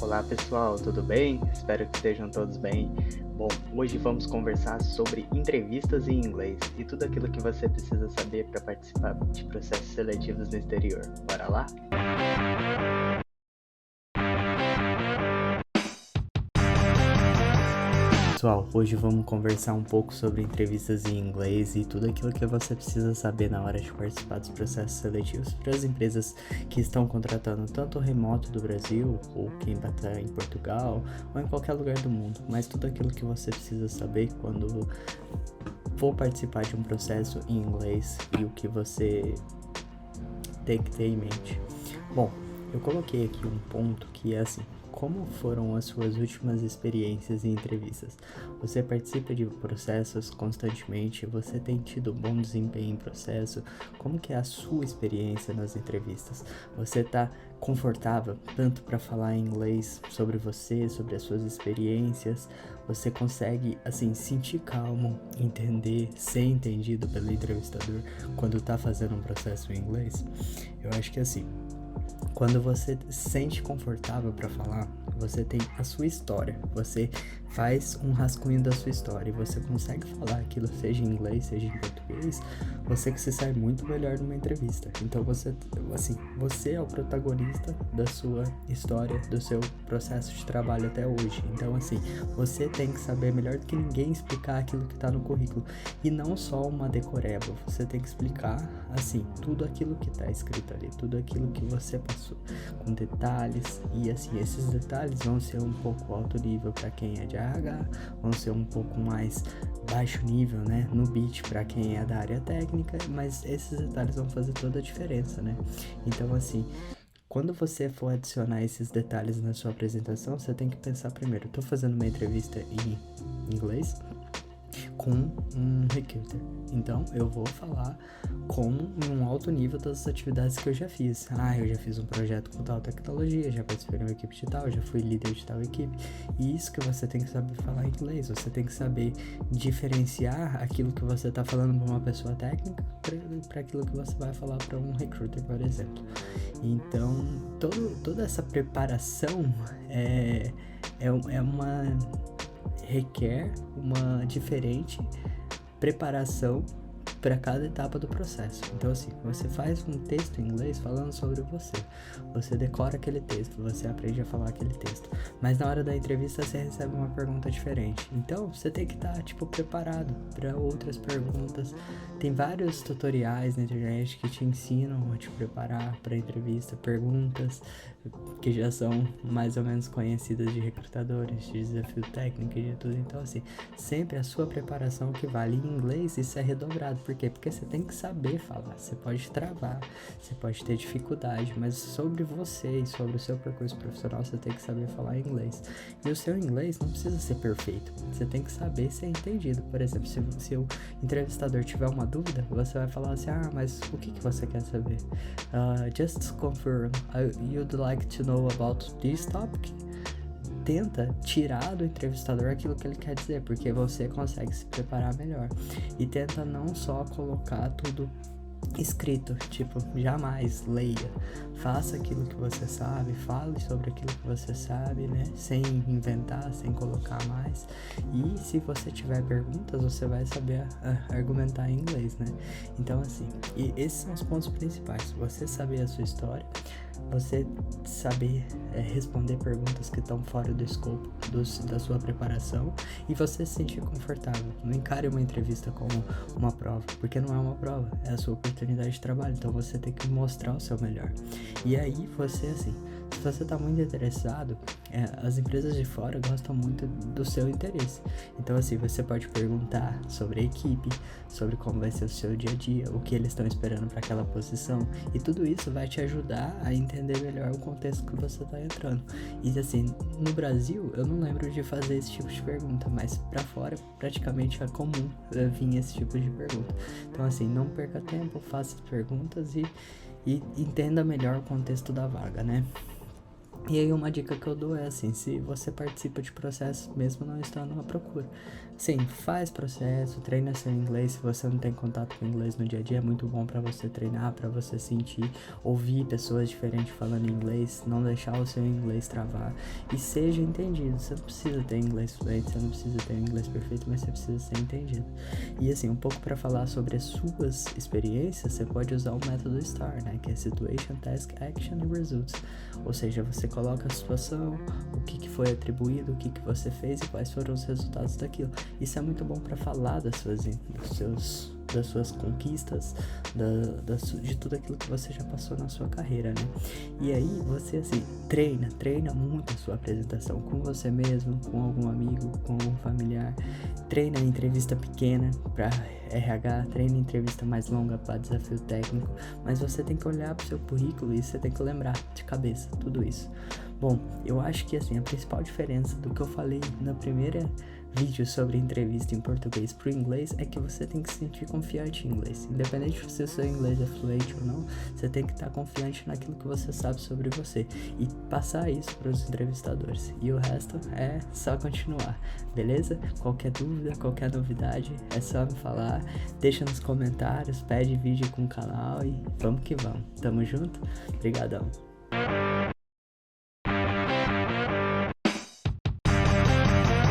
Olá pessoal, tudo bem? Espero que estejam todos bem. Bom, hoje vamos conversar sobre entrevistas em inglês e tudo aquilo que você precisa saber para participar de processos seletivos no exterior. Bora lá? Pessoal, hoje vamos conversar um pouco sobre entrevistas em inglês e tudo aquilo que você precisa saber na hora de participar dos processos seletivos para as empresas que estão contratando tanto remoto do Brasil, ou quem vai estar em Portugal, ou em qualquer lugar do mundo, mas tudo aquilo que você precisa saber quando for participar de um processo em inglês e o que você tem que ter em mente. Bom, eu coloquei aqui um ponto que é assim: como foram as suas últimas experiências em entrevistas? Você participa de processos constantemente? Você tem tido bom desempenho em processo? Como que é a sua experiência nas entrevistas? Você está confortável tanto para falar em inglês sobre você, sobre as suas experiências? Você consegue, assim, sentir calmo, entender, ser entendido pelo entrevistador quando está fazendo um processo em inglês? Eu acho que assim, quando você se sente confortável para falar, você tem a sua história, você faz um rascunho da sua história e você consegue falar aquilo, seja em inglês, seja em português, você que se sai muito melhor numa entrevista. Então você é o protagonista da sua história, do seu processo de trabalho até hoje. Então assim, você tem que saber melhor do que ninguém explicar aquilo que tá no currículo e não só uma decoreba. Você tem que explicar assim tudo aquilo que tá escrito ali, tudo aquilo que você passou, com detalhes. E assim, esses detalhes vão ser um pouco alto nível para quem é de RH, vão ser um pouco mais baixo nível, né, no beat para quem é da área técnica, mas esses detalhes vão fazer toda a diferença, né? Então assim, quando você for adicionar esses detalhes na sua apresentação, você tem que pensar primeiro: tô fazendo uma entrevista em inglês com um recruiter, então eu vou falar como em um alto nível das atividades que eu já fiz. Eu já fiz um projeto com tal tecnologia, já participei de uma equipe de tal, já fui líder de tal equipe. E isso que você tem que saber falar em inglês, você tem que saber diferenciar aquilo que você está falando para uma pessoa técnica para aquilo que você vai falar para um recruiter, por exemplo. Então, toda essa preparação requer uma diferente preparação para cada etapa do processo. Então assim, você faz um texto em inglês falando sobre você decora aquele texto, você aprende a falar aquele texto, mas na hora da entrevista você recebe uma pergunta diferente, então você tem que estar preparado para outras perguntas. Tem vários tutoriais na internet que te ensinam a te preparar para a entrevista, perguntas que já são mais ou menos conhecidas de recrutadores, de desafio técnico e de tudo. Então assim, sempre a sua preparação que vale. Em inglês isso é redobrado. Por quê? Porque você tem que saber falar. Você pode travar, você pode ter dificuldade, mas sobre você e sobre o seu percurso profissional você tem que saber falar inglês. E o seu inglês não precisa ser perfeito, você tem que saber ser entendido. Por exemplo, se o entrevistador tiver uma dúvida, você vai falar assim: mas o que você quer saber? Just confirm, you'd like to know about this topic? Tenta tirar do entrevistador aquilo que ele quer dizer, porque você consegue se preparar melhor. E tenta não só colocar tudo escrito, jamais leia. Faça aquilo que você sabe, fale sobre aquilo que você sabe, né? Sem inventar, sem colocar mais. E se você tiver perguntas, você vai saber argumentar em inglês, né? Então assim, e esses são os pontos principais: você saber a sua história, você saber responder perguntas que estão fora do escopo da sua preparação, e você se sentir confortável. Não encare uma entrevista como uma prova, porque não é uma prova, é a sua oportunidade de trabalho. Então você tem que mostrar o seu melhor. E aí você, assim, se você está muito interessado, as empresas de fora gostam muito do seu interesse. Então assim, você pode perguntar sobre a equipe, sobre como vai ser o seu dia a dia, o que eles estão esperando para aquela posição, e tudo isso vai te ajudar a entender melhor o contexto que você está entrando. E assim, no Brasil eu não lembro de fazer esse tipo de pergunta, mas para fora praticamente é comum vir esse tipo de pergunta. Então assim, não perca tempo, faça as perguntas e entenda melhor o contexto da vaga, né? E aí uma dica que eu dou é assim, se você participa de processos mesmo não estando à procura, sim, faz processo, treina seu inglês. Se você não tem contato com inglês no dia a dia, é muito bom para você treinar, para você sentir, ouvir pessoas diferentes falando inglês, não deixar o seu inglês travar e seja entendido. Você não precisa ter inglês fluente, você não precisa ter um inglês perfeito, mas você precisa ser entendido. E assim, um pouco para falar sobre as suas experiências, você pode usar o método STAR, né, que é Situation, Task, Action e Results. Ou seja, você coloca a situação, o que foi atribuído, o que você fez e quais foram os resultados daquilo. Isso é muito bom para falar das suas conquistas, de tudo aquilo que você já passou na sua carreira, né? E aí você assim, treina muito a sua apresentação com você mesmo, com algum amigo, com algum familiar. Treina entrevista pequena para RH, treina entrevista mais longa para desafio técnico, mas você tem que olhar para o seu currículo e você tem que lembrar de cabeça tudo isso. Bom, eu acho que assim, a principal diferença do que eu falei na primeira vídeo sobre entrevista em português para o inglês é que você tem que se sentir confiante em inglês. Independente se o seu inglês é fluente ou não, você tem que estar confiante naquilo que você sabe sobre você e passar isso para os entrevistadores. E o resto é só continuar, beleza? Qualquer dúvida, qualquer novidade, é só me falar, deixa nos comentários, pede vídeo com o canal e vamos que vamos. Tamo junto? Obrigadão.